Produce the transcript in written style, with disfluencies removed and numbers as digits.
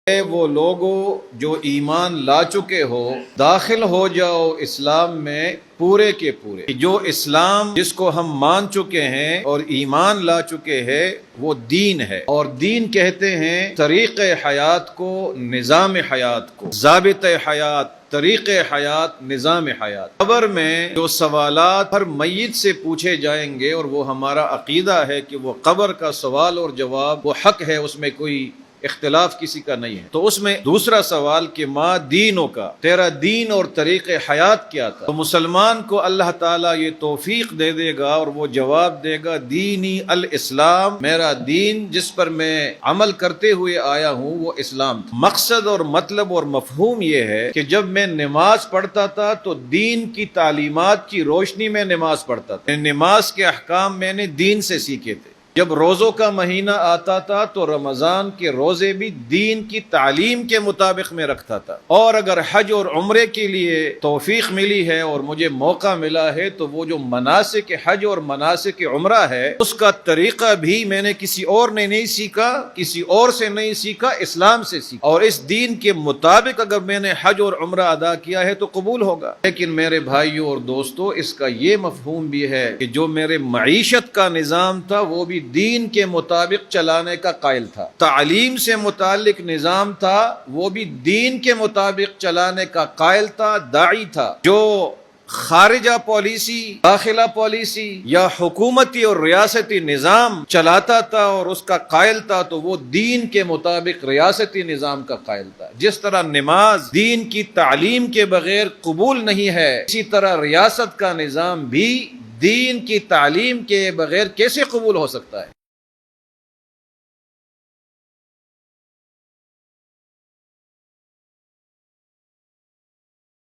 اے وہ لوگوں جو ایمان لا چکے ہو، داخل ہو جاؤ اسلام میں پورے کے پورے۔ جو اسلام جس کو ہم مان چکے ہیں اور ایمان لا چکے ہیں وہ دین ہے، اور دین کہتے ہیں طریق حیات کو، نظام حیات کو، ضابط حیات، طریق حیات، نظام حیات۔ قبر میں جو سوالات ہر میت سے پوچھے جائیں گے، اور وہ ہمارا عقیدہ ہے کہ وہ قبر کا سوال اور جواب وہ حق ہے، اس میں کوئی اختلاف کسی کا نہیں ہے۔ تو اس میں دوسرا سوال کہ ما دینوں کا، تیرا دین اور طریق حیات کیا تھا؟ تو مسلمان کو اللہ تعالیٰ یہ توفیق دے دے گا اور وہ جواب دے گا دینی الاسلام، میرا دین جس پر میں عمل کرتے ہوئے آیا ہوں وہ اسلام تھا۔ مقصد اور مطلب اور مفہوم یہ ہے کہ جب میں نماز پڑھتا تھا تو دین کی تعلیمات کی روشنی میں نماز پڑھتا تھا، نماز کے احکام میں نے دین سے سیکھے تھے۔ جب روزوں کا مہینہ آتا تھا تو رمضان کے روزے بھی دین کی تعلیم کے مطابق میں رکھتا تھا، اور اگر حج اور عمرے کے لیے توفیق ملی ہے اور مجھے موقع ملا ہے تو وہ جو مناسک حج اور مناسک عمرہ ہے اس کا طریقہ بھی میں نے کسی اور نے نہیں سیکھا، کسی اور سے نہیں سیکھا، اسلام سے سیکھا، اور اس دین کے مطابق اگر میں نے حج اور عمرہ ادا کیا ہے تو قبول ہوگا۔ لیکن میرے بھائیوں اور دوستوں، اس کا یہ مفہوم بھی ہے کہ جو میرے معیشت کا نظام تھا وہ بھی دین کے مطابق چلانے کا قائل تھا، تعلیم سے متعلق نظام تھا وہ بھی دین کے مطابق چلانے کا قائل تھا، داعی تھا۔ جو خارجہ پالیسی، داخلہ پالیسی یا حکومتی اور ریاستی نظام چلاتا تھا اور اس کا قائل تھا تو وہ دین کے مطابق ریاستی نظام کا قائل تھا۔ جس طرح نماز دین کی تعلیم کے بغیر قبول نہیں ہے، اسی طرح ریاست کا نظام بھی دین کی تعلیم کے بغیر کیسے قبول ہو سکتا ہے؟